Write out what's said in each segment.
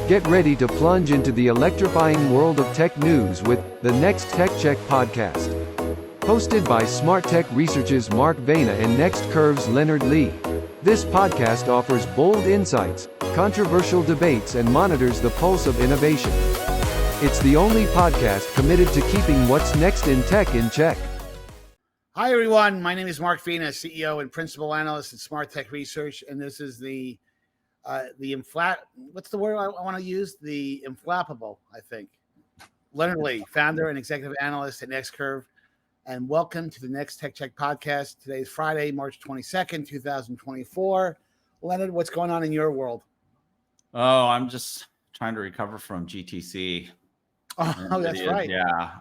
Get ready to plunge into the electrifying world of tech news with the Next Tech Check podcast. Hosted by SmartTech Research's Mark Vena and NextCurve's Leonard Lee. This podcast offers bold insights, controversial debates, and monitors the pulse of innovation. It's the only podcast committed to keeping what's next in tech in check. Hi, everyone. My name is Mark Vena, CEO and Principal Analyst at SmartTech Research, and this is what's the word I want to use? The inflappable, I think. Leonard Lee, founder and executive analyst at NextCurve, and welcome to the Next Tech Check podcast. Today is Friday, March 22nd, 2024. Leonard, what's going on in your world? Oh, I'm just trying to recover from GTC. Oh, that's right. Yeah,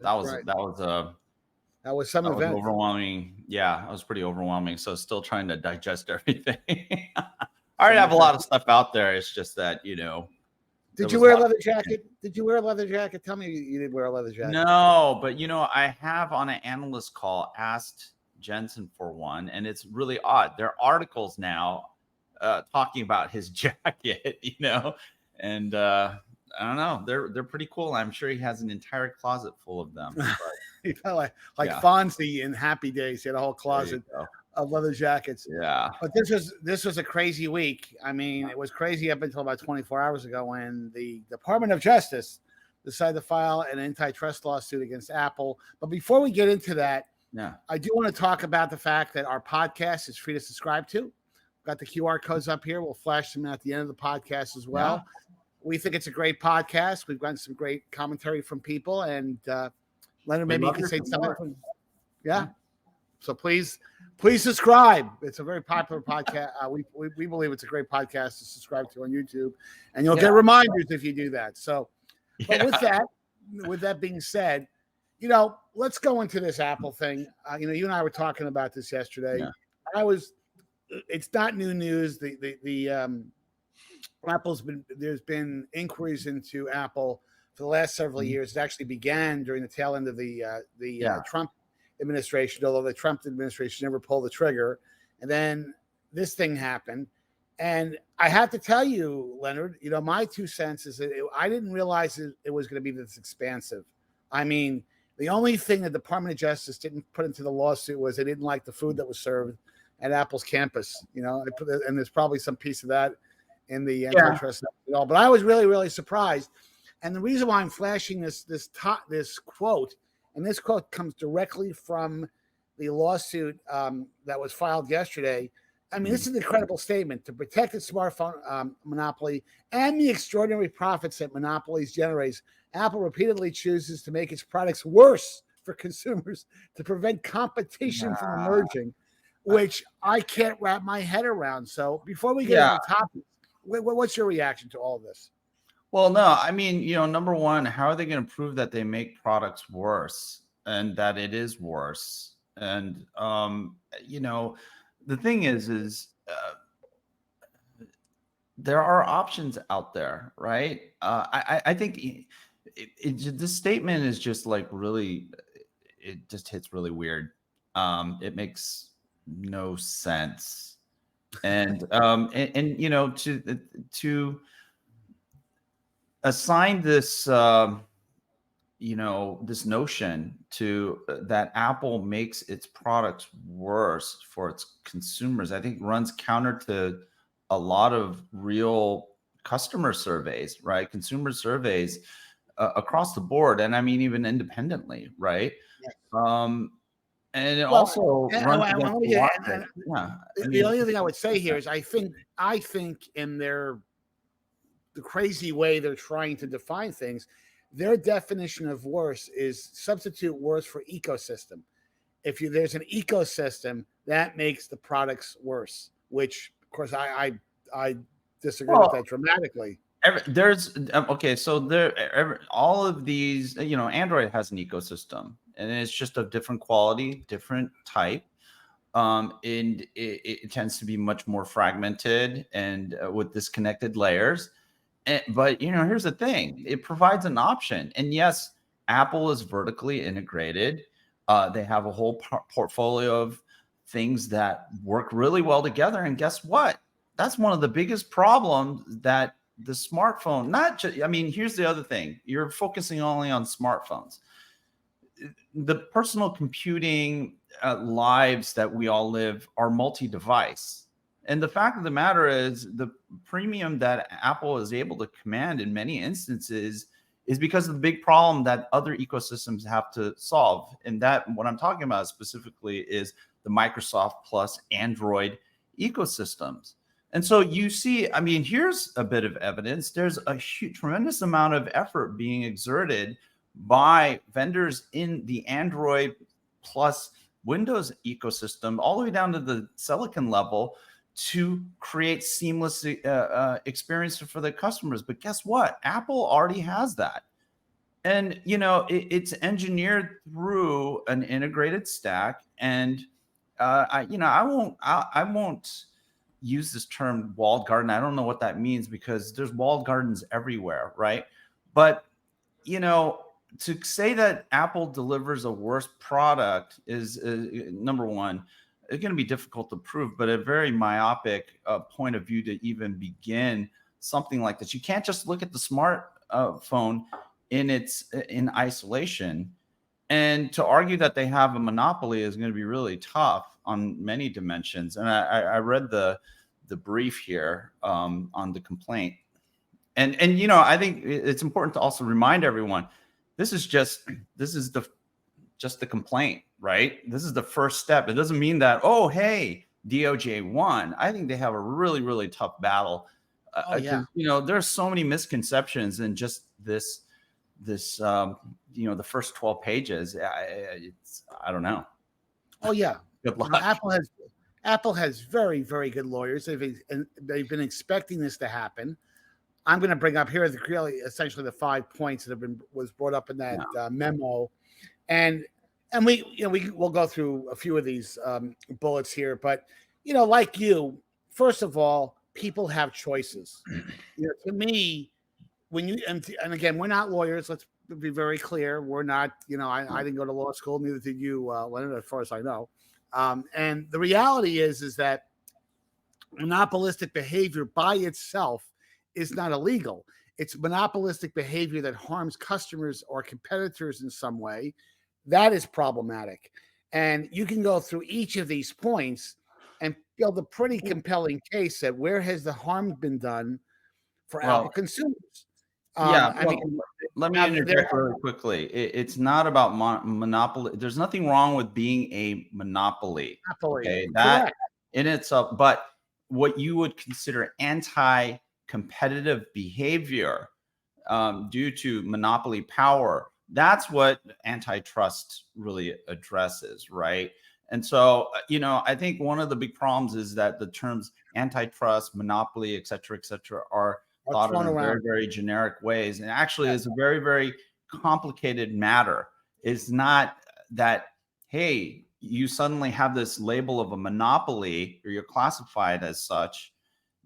that was some event. Overwhelming. Yeah, it was pretty overwhelming. So still trying to digest everything. I already have a lot of stuff out there. It's just that, Did you wear a leather jacket? Tell me you didn't wear a leather jacket. No, but I have on an analyst call asked Jensen for one, and it's really odd. There are articles now talking about his jacket, and I don't know. They're pretty cool. I'm sure he has an entire closet full of them. But, he felt like Fonzie in Happy Days. He had a whole closet of leather jackets. Yeah. But this was a crazy week. I mean, it was crazy up until about 24 hours ago when the Department of Justice decided to file an antitrust lawsuit against Apple. But before we get into that, I do want to talk about the fact that our podcast is free to subscribe to. We've got the QR codes up here. We'll flash them at the end of the podcast as well. Yeah. We think it's a great podcast. We've gotten some great commentary from people. And Leonard, maybe you can say something. Yeah. So please subscribe. It's a very popular podcast. We believe it's a great podcast to subscribe to on YouTube, and you'll get reminders if you do that. So, but with that being said, let's go into this Apple thing. You and I were talking about this yesterday. Yeah. It's not new news. There's been inquiries into Apple for the last several years. It actually began during the tail end of the Trump administration, although the Trump administration never pulled the trigger. And then this thing happened. And I have to tell you, Leonard, my 2 cents is that I didn't realize it was going to be this expansive. I mean, the only thing the Department of Justice didn't put into the lawsuit was they didn't like the food that was served at Apple's campus, and there's probably some piece of that in the antitrust at all. But I was really, really surprised. And the reason why I'm flashing this quote, and this quote comes directly from the lawsuit that was filed yesterday. I mean, this is an incredible statement. To protect its smartphone monopoly and the extraordinary profits that monopolies generate, Apple repeatedly chooses to make its products worse for consumers to prevent competition from emerging, which I can't wrap my head around. So before we get into the topic, what's your reaction to all of this? Well, no, I mean, number one, how are they going to prove that they make products worse and that it is worse? And, the thing is there are options out there, right? I think this statement is just like really, it just hits really weird. It makes no sense. And to assign this, this notion to that Apple makes its products worse for its consumers, I think runs counter to a lot of real customer surveys, right? Consumer surveys across the board, and I mean even independently, right? Yes. And it also runs against the logic. The only thing I would say here is I think in the crazy way they're trying to define things, their definition of worse is substitute worse for ecosystem. If there's an ecosystem, that makes the products worse, which of course I disagree with that dramatically. All of these, Android has an ecosystem, and it's just of different quality, different type. And it tends to be much more fragmented and with disconnected layers. But here's the thing: it provides an option. And yes, Apple is vertically integrated. They have a whole portfolio of things that work really well together. And guess what? That's one of the biggest problems that the smartphone, not just, I mean, here's the other thing. You're focusing only on smartphones. The personal computing lives that we all live are multi-device. And the fact of the matter is the premium that Apple is able to command in many instances is because of the big problem that other ecosystems have to solve. And that, what I'm talking about specifically, is the Microsoft plus Android ecosystems. And so you see, I mean, here's a bit of evidence. There's a tremendous amount of effort being exerted by vendors in the Android plus Windows ecosystem, all the way down to the silicon level, to create seamless experience for the customers. But guess what? Apple already has that. And, you know, it's engineered through an integrated stack. And, I won't use this term walled garden. I don't know what that means, because there's walled gardens everywhere, right? But, you know, to say that Apple delivers a worse product is, number one, it's going to be difficult to prove, but a very myopic point of view to even begin something like this. You can't just look at the smartphone in isolation, and to argue that they have a monopoly is going to be really tough on many dimensions. And I read the brief here on the complaint, and you know, I think it's important to also remind everyone this is just the complaint, right? This is the first step. It doesn't mean that, oh, hey, DOJ won. I think they have a really, really tough battle. You know, there's so many misconceptions in just this, you know, the first 12 pages. I don't know. Oh yeah. Good luck. Apple has very, very good lawyers. They've been expecting this to happen. I'm going to bring up here essentially the 5 points that was brought up in that memo. And we'll go through a few of these bullets here, but you know, like you, first of all, people have choices. You know, to me, when you and again, we're not lawyers. Let's be very clear. We're not. You know, I didn't go to law school. Neither did you, Leonard, as far as I know. And the reality is that monopolistic behavior by itself is not illegal. It's monopolistic behavior that harms customers or competitors in some way. That is problematic. And you can go through each of these points and build a pretty compelling case that where has the harm been done for Apple consumers? Let me interject really quickly. It's not about monopoly. There's nothing wrong with being a monopoly. Okay, that in itself, but what you would consider anti-competitive behavior due to monopoly power, that's what antitrust really addresses, right? And so, you know, I think one of the big problems is that the terms antitrust, monopoly, et cetera, are thought in very, very generic ways. And actually is a very, very complicated matter. It's not that, hey, you suddenly have this label of a monopoly or you're classified as such,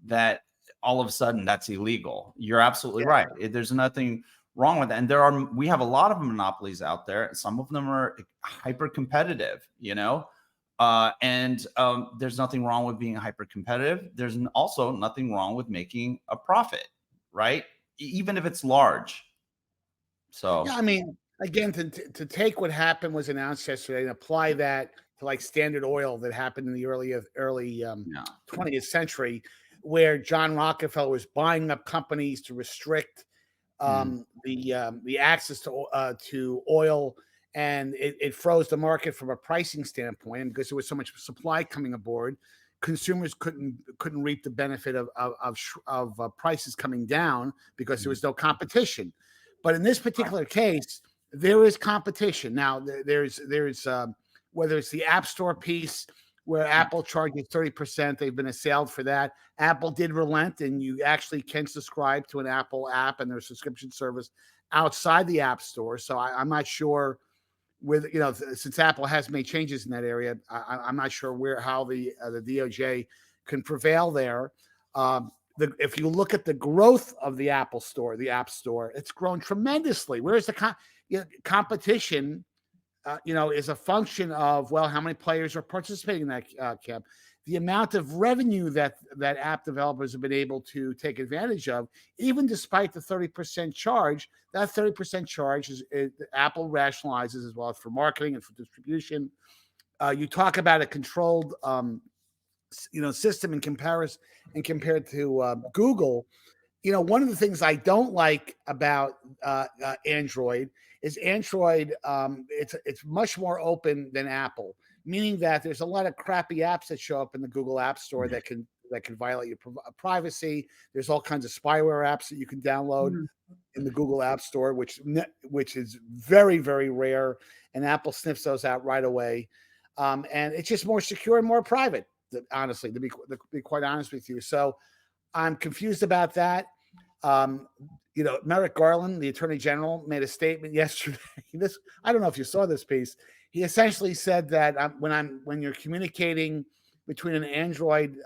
that all of a sudden that's illegal. You're absolutely right. There's nothing wrong with that. And we have a lot of monopolies out there. Some of them are hyper competitive, you know, and there's nothing wrong with being hyper competitive. There's also nothing wrong with making a profit, right? Even if it's large. So, yeah, I mean, again, to take what happened was announced yesterday and apply that to like Standard Oil that happened in the early 20th century, where John Rockefeller was buying up companies to restrict the access to oil, and it froze the market from a pricing standpoint. And because there was so much supply coming aboard, consumers couldn't reap the benefit of prices coming down because there was no competition. But in this particular case, there is competition. Now there's whether it's the App Store piece where Apple charges 30%, they've been assailed for that. Apple did relent, and you actually can subscribe to an Apple app and their subscription service outside the App Store. So I'm not sure since Apple has made changes in that area, I'm not sure how the DOJ can prevail there. If you look at the growth of the Apple Store, the App Store, it's grown tremendously. Whereas the competition, is a function of, well, how many players are participating in that camp. the amount of revenue that app developers have been able to take advantage of, even despite the 30% charge. That 30% charge is Apple rationalizes as well as for marketing and for distribution. You talk about a controlled, system in comparison and compared to Google. One of the things I don't like about Android is Android. It's much more open than Apple, meaning that there's a lot of crappy apps that show up in the Google App Store that can violate your privacy. There's all kinds of spyware apps that you can download in the Google App Store, which is very, very rare, and Apple sniffs those out right away. And it's just more secure and more private, honestly, to be quite honest with you. So I'm confused about that. Merrick Garland, the Attorney General, made a statement yesterday. I don't know if you saw this piece. He essentially said that when you're communicating between an Android,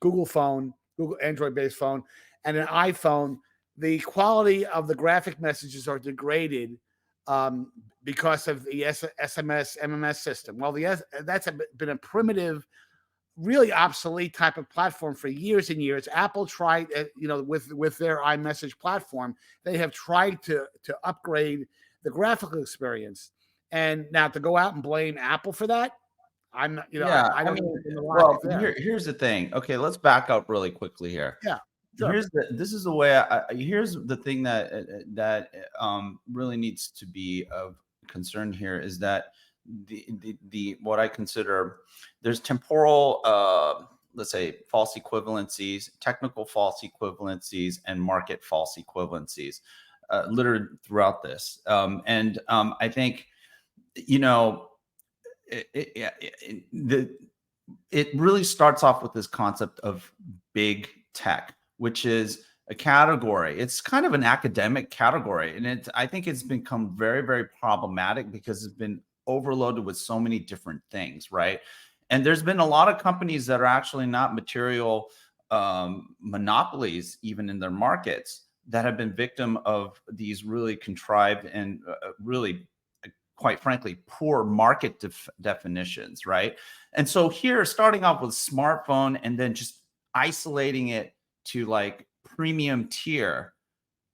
Google phone, Google Android-based phone, and an iPhone, the quality of the graphic messages are degraded because of the SMS, MMS system. Well, that's been a primitive, really obsolete type of platform for years and years. Apple tried, with their iMessage platform, they have tried to upgrade the graphical experience. And now to go out and blame Apple for that, I'm not, I don't know. Well, here's the thing. Okay, let's back up really quickly here. Yeah. Sure. Here's the thing that really needs to be of concern here is that the what I consider, there's temporal let's say false equivalencies, technical false equivalencies, and market false equivalencies littered throughout this. And I think it really starts off with this concept of big tech, which is a category. It's kind of an academic category, and I think it's become very, very problematic because it's been overloaded with so many different things, right? And there's been a lot of companies that are actually not material monopolies, even in their markets, that have been victim of these really contrived and really, quite frankly, poor market definitions, right? And so here, starting off with smartphone and then just isolating it to like premium tier,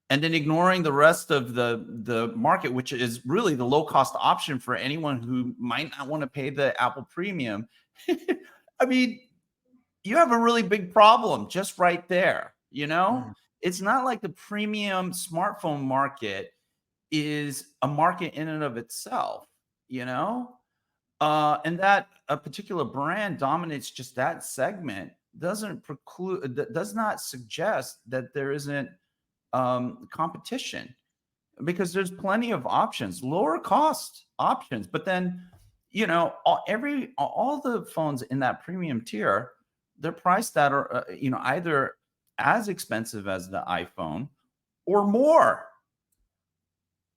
and then ignoring the rest of the market, which is really the low cost option for anyone who might not want to pay the Apple premium. I mean, you have a really big problem just right there. It's not like the premium smartphone market is a market in and of itself, and that a particular brand dominates just that segment does not suggest that there isn't competition, because there's plenty of options, lower cost options. But then, all the phones in that premium tier, they're priced at either as expensive as the iPhone or more.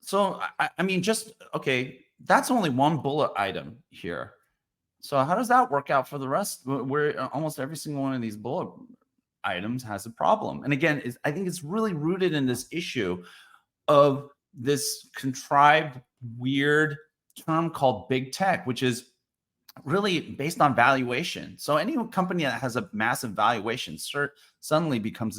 So I mean, that's only one bullet item here. So how does that work out for the rest, where almost every single one of these bullet items has a problem? And again, I think it's really rooted in this issue of this contrived, weird term called big tech, which is really based on valuation. So any company that has a massive valuation suddenly becomes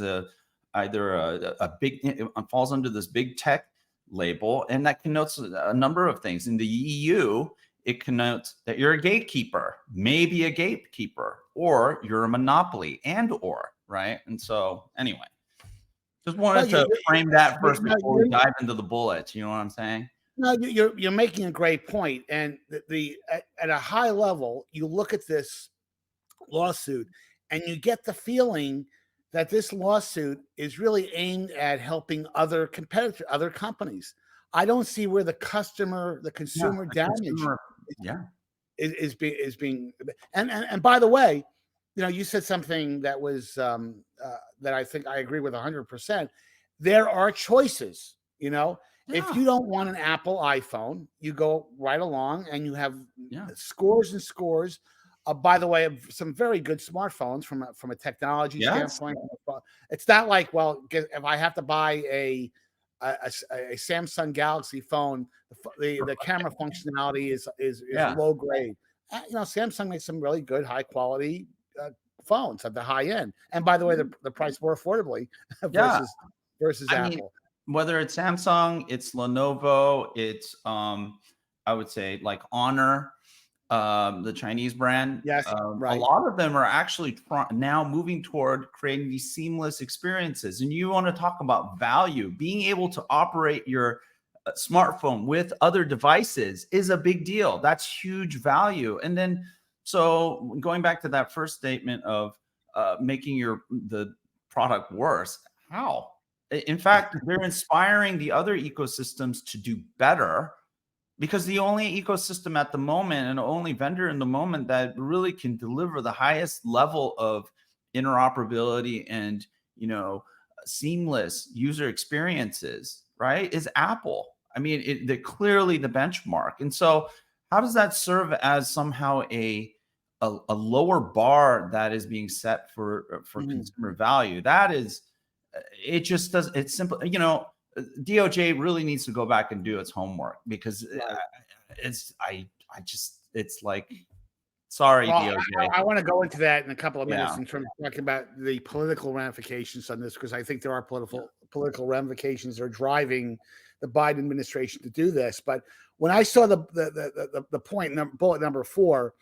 falls under this big tech label, and that connotes a number of things. In the EU, it connotes that you're a gatekeeper, maybe a gatekeeper, or you're a monopoly, right? And so anyway, just wanted to frame that first before we dive into the bullets. You know what I'm saying? No, you're making a great point. And at a high level, you look at this lawsuit and you get the feeling that this lawsuit is really aimed at helping other companies. I don't see where the consumer damage is being. And by the way, you said something that was that I think I agree with 100%. There are choices. If you don't want an Apple iPhone, you go right along and you have scores and scores. By the way, some very good smartphones from a technology standpoint. It's not like, if I have to buy a Samsung Galaxy phone, the camera functionality is low grade. Samsung makes some really good, high quality phones at the high end. And by the way, the price more affordably Yeah. versus I mean, Apple. whether it's Samsung, it's Lenovo, it's I would say like Honor, the Chinese brand. Yes, A right. lot of them are actually now moving toward creating these seamless experiences. And you want to talk about value, being able to operate your smartphone with other devices is a big deal. That's huge value. And then, so going back to that first statement of making the product worse, how? In fact, they're inspiring the other ecosystems to do better, because the only ecosystem at the moment and the only vendor in the moment that really can deliver the highest level of interoperability and, seamless user experiences, right, is Apple. I mean, they're clearly the benchmark. And so how does that serve as somehow a lower bar that is being set for consumer value? That is, it just does. It's simple. DOJ really needs to go back and do its homework, because it's like, sorry, Well, DOJ. I want to go into that in a couple of minutes Yeah. in terms of talking about the political ramifications on this, because I think there are political ramifications that are driving the Biden administration to do this. But when I saw the bullet number 4,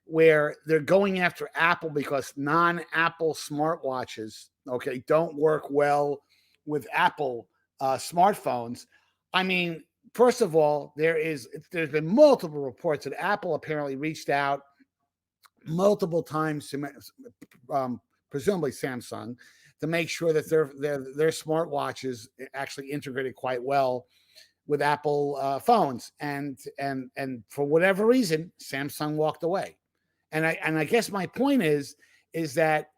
where they're going after Apple because non-Apple smartwatches, okay, don't work well with Apple smartphones. I mean, first of all, there's been multiple reports that Apple apparently reached out multiple times to presumably Samsung to make sure that their smartwatches actually integrated quite well with Apple phones, and for whatever reason, Samsung walked away. And I guess my point is that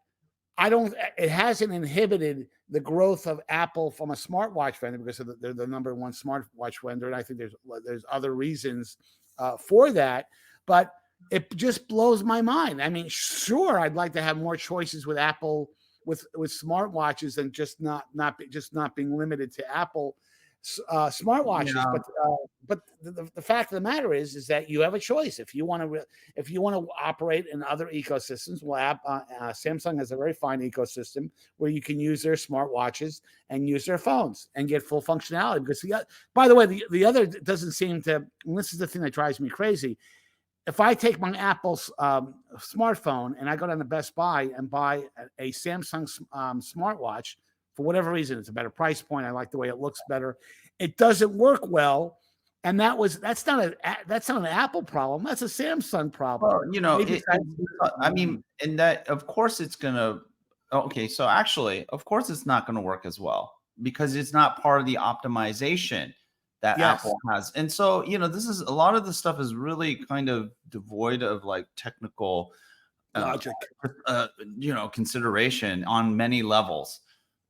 it hasn't inhibited the growth of Apple from a smartwatch vendor, because they're the number one smartwatch vendor, and I think there's other reasons for that. But it just blows my mind. I mean, sure, I'd like to have more choices with Apple with smartwatches than just not being limited to Apple smartwatches. Yeah. But the fact of the matter is that you have a choice if you want to operate in other ecosystems. Well, Samsung has a very fine ecosystem where you can use their smartwatches and use their phones and get full functionality. Because by the way, the other doesn't seem to. And this is the thing that drives me crazy. If I take my Apple smartphone and I go down to Best Buy and buy a Samsung smartwatch, for whatever reason, it's a better price point, I like the way it looks better, it doesn't work well, and that's not an Apple problem, that's a Samsung problem. Well, I mean, and that, of course, it's gonna. Okay, so actually, of course, it's not going to work as well, because it's not part of the optimization that Apple has. And so, this is a lot of the stuff is really kind of devoid of like technical logic, consideration on many levels.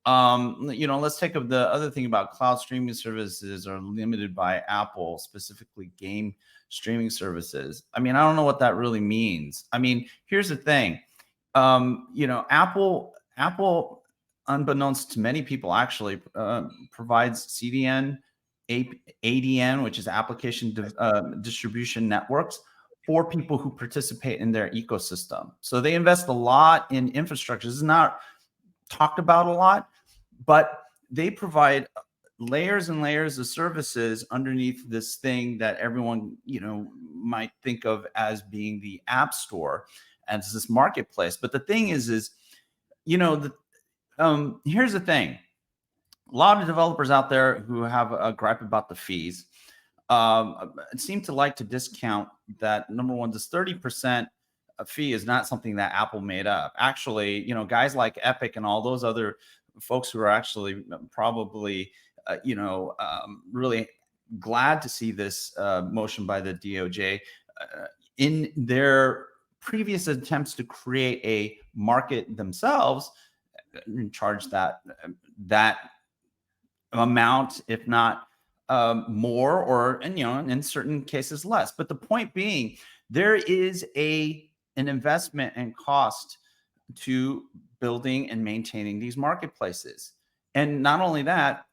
Let's take up the other thing about cloud streaming services are limited by Apple, specifically game streaming services. I mean, I don't know what that really means. I mean, here's the thing. Apple, unbeknownst to many people, actually provides CDN, ADN, which is application distribution networks, for people who participate in their ecosystem. So they invest a lot in infrastructure. This is not talked about a lot, but they provide layers and layers of services underneath this thing that everyone might think of as being the App Store, as this marketplace. But the thing is here's the thing. A lot of developers out there who have a gripe about the fees seem to like to discount that. Number one, this 30% fee is not something that Apple made up. Actually, guys like Epic and all those other folks who are actually probably, really glad to see this motion by the DOJ in their previous attempts to create a market themselves, and charge that amount, if not more, or in certain cases less. But the point being, there is an investment and cost to building and maintaining these marketplaces. And not only that,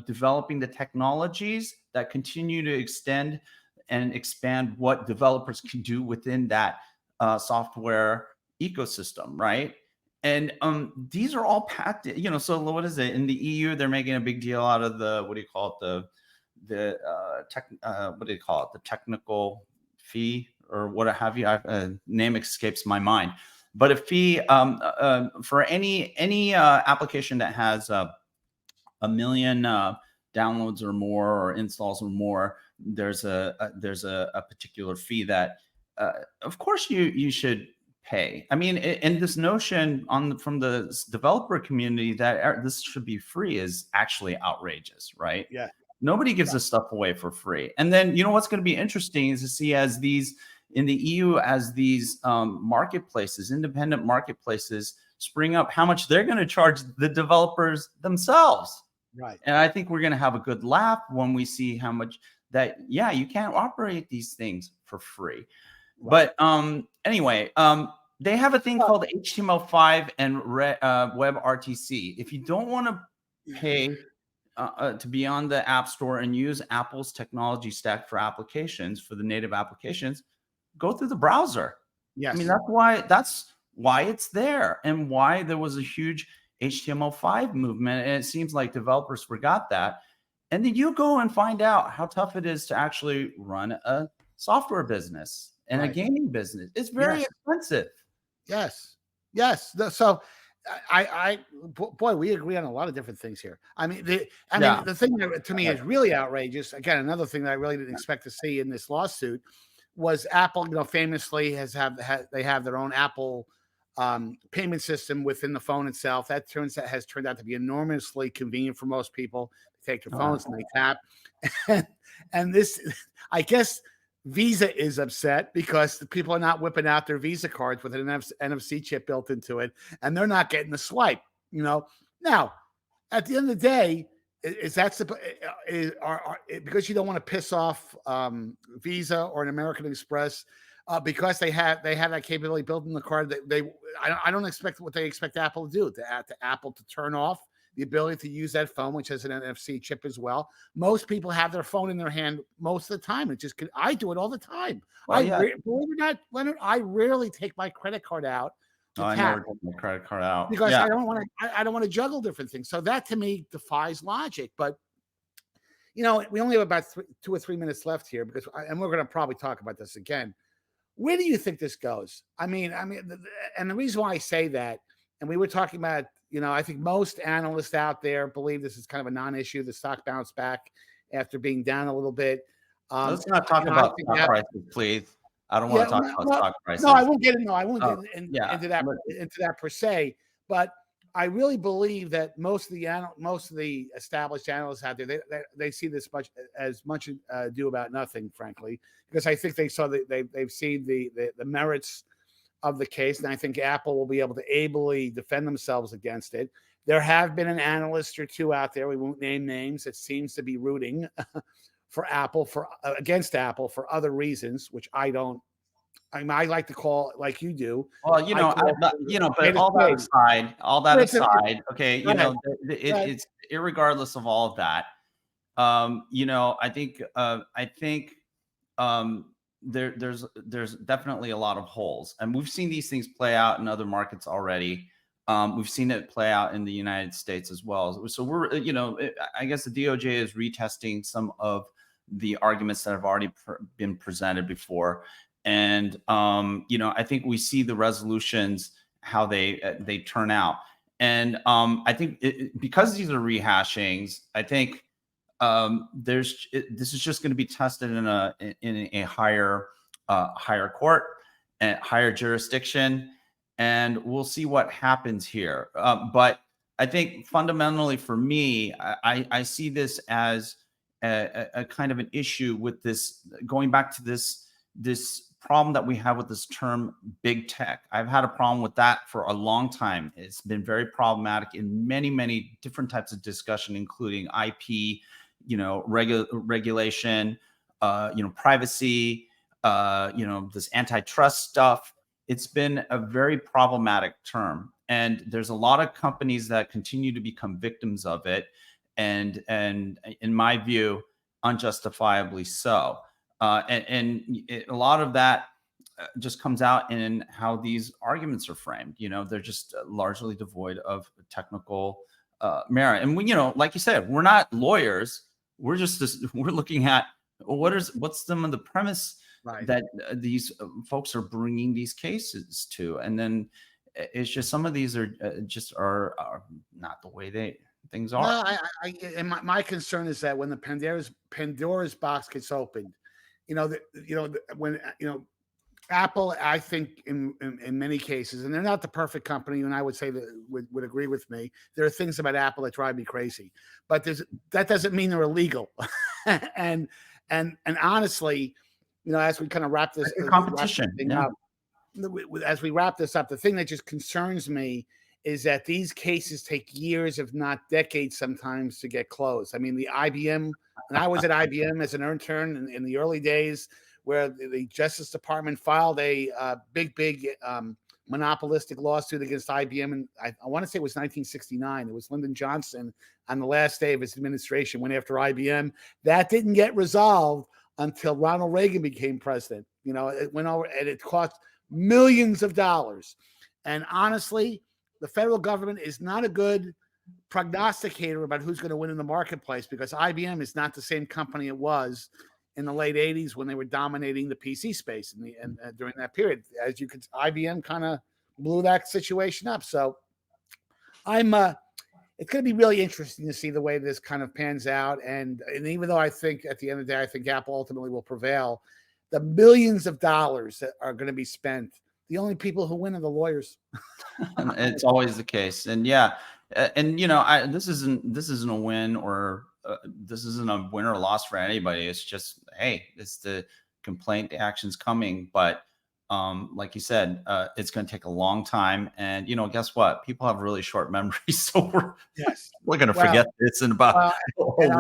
developing the technologies that continue to extend and expand what developers can do within that software ecosystem, right? And these are all packed, so what is it in the EU? They're making a big deal out of the, what do you call it, what do you call it, the technical fee or what have you. Name escapes my mind, but a fee for any application that has a million downloads or more or installs or more. There's a particular fee that of course you should pay. I mean, and this notion from the developer community that this should be free is actually outrageous, right? Yeah. Nobody gives this stuff away for free. And then, what's going to be interesting is to see as these in the EU, as these marketplaces, independent marketplaces spring up, how much they're going to charge the developers themselves. Right. And I think we're going to have a good laugh when we see how much that, you can't operate these things for free. Right. But anyway, they have a thing called HTML5 and WebRTC. If you don't want to pay to be on the App Store and use Apple's technology stack for applications, for the native applications, go through the browser. Yes. I mean, that's why it's there and why there was a huge HTML5 movement. And it seems like developers forgot that. And then you go and find out how tough it is to actually run a software business and a gaming business. It's very expensive. Yes. So boy, we agree on a lot of different things here. I mean, the thing that to me is really outrageous. Again, another thing that I really didn't expect to see in this lawsuit was Apple. Famously has their own Apple payment system within the phone itself. That has turned out to be enormously convenient for most people. They take their phones and they tap, and this, I guess. Visa is upset because the people are not whipping out their Visa cards with an NFC chip built into it, and they're not getting the swipe. Now, at the end of the day, because you don't want to piss off Visa or an American Express because they have that capability built in the card. I don't expect what they expect Apple to do to Apple to turn off the ability to use that phone, which has an NFC chip as well. Most people have their phone in their hand most of the time. I do it all the time. Believe it or not, Leonard, I rarely take my credit card out. I never take my credit card out because I don't want to juggle different things. So that to me defies logic. But we only have about 2 or 3 minutes left here and we're going to probably talk about this again. Where do you think this goes? I mean, and the reason why I say that, and we were talking about, I think most analysts out there believe this is kind of a non-issue. The stock bounced back after being down a little bit. Let's not talk about stock prices, please. I don't want to talk about stock prices. No, I won't get into that per se. But I really believe that most of the established analysts out there, they see this as much ado about nothing, frankly, because I think they've seen the merits of the case, and I think Apple will be able to ably defend themselves against it. There have been an analyst or two out there, we won't name names, that seems to be rooting for Apple against Apple for other reasons, which I don't. I like to call it like you do. Well, but all that aside, okay, it's irregardless of all of that. I think there's definitely a lot of holes, and we've seen these things play out in other markets already. We've seen it play out in the United States as well. So we're, I guess the DOJ is retesting some of the arguments that have already been presented before. And, I think we see the resolutions, how they turn out. And I think because these are rehashings, I think this is just going to be tested in a higher court and higher jurisdiction, and we'll see what happens here. But I think fundamentally for me, I see this as a kind of an issue with this, going back to this problem that we have with this term big tech. I've had a problem with that for a long time. It's been very problematic in many, many different types of discussion, including IP, regulation, privacy, this antitrust stuff. It's been a very problematic term. And there's a lot of companies that continue to become victims of it. And in my view, unjustifiably so. A lot of that just comes out in how these arguments are framed. They're just largely devoid of technical merit. And like you said, we're not lawyers. We're we're looking at what's some of the premise that these folks are bringing these cases to, and then it's just some of these are not the way things are. And my concern is that when the Pandora's box gets opened, when Apple, I think in many cases, and they're not the perfect company, and I would say that would agree with me. There are things about Apple that drive me crazy, but that doesn't mean they're illegal. and honestly, as we kind of wrap this competition up, as we wrap this up, the thing that just concerns me is that these cases take years, if not decades, sometimes to get closed. I mean, the IBM, and I was at IBM as an intern in the early days, where the Justice Department filed a big monopolistic lawsuit against IBM. And I want to say it was 1969. It was Lyndon Johnson on the last day of his administration went after IBM. That didn't get resolved until Ronald Reagan became president. It went over and it cost millions of dollars. And honestly, the federal government is not a good prognosticator about who's going to win in the marketplace, because IBM is not the same company it was in the late 80s when they were dominating the PC space and during that period. As you could, IBM kind of blew that situation up. So it's going to be really interesting to see the way this kind of pans out. And even though I think at the end of the day, I think Apple ultimately will prevail, the millions of dollars that are going to be spent, the only people who win are the lawyers. It's always the case. And this isn't a win or this isn't a win or loss for anybody. It's just, hey, it's the complaint, the action's coming. But like you said, it's going to take a long time. And, guess what? People have really short memories. So we're going to forget this in about and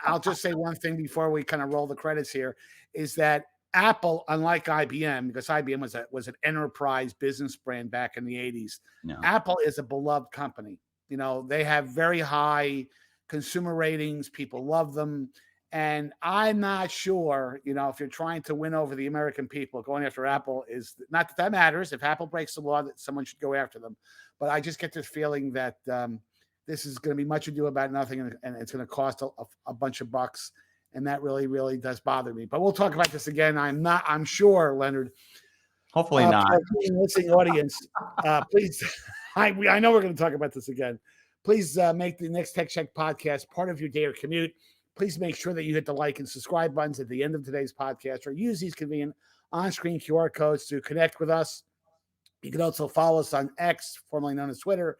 I'll just say one thing before we kind of roll the credits here, is that Apple, unlike IBM, because IBM was an enterprise business brand back in the 80s, Apple is a beloved company. They have very high consumer ratings. People love them. And I'm not sure, if you're trying to win over the American people, going after Apple is not that matters. If Apple breaks the law, that someone should go after them. But I just get this feeling that this is going to be much ado about nothing, and it's going to cost a bunch of bucks. And that really, really does bother me. But we'll talk about this again. I'm sure, Leonard. Hopefully not. Listening audience, please. I know we're going to talk about this again. Please make the Next Tech Check podcast part of your day or commute. Please make sure that you hit the like and subscribe buttons at the end of today's podcast, or use these convenient on-screen QR codes to connect with us. You can also follow us on X, formerly known as Twitter,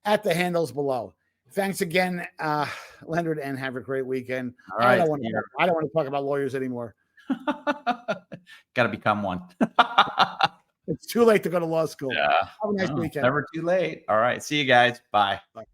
at the handles below. Thanks again, Leonard, and have a great weekend. All right, I don't want to talk about lawyers anymore. Got to become one. It's too late to go to law school. Yeah. Have a nice weekend. Never too late. All right. See you guys. Bye. Bye.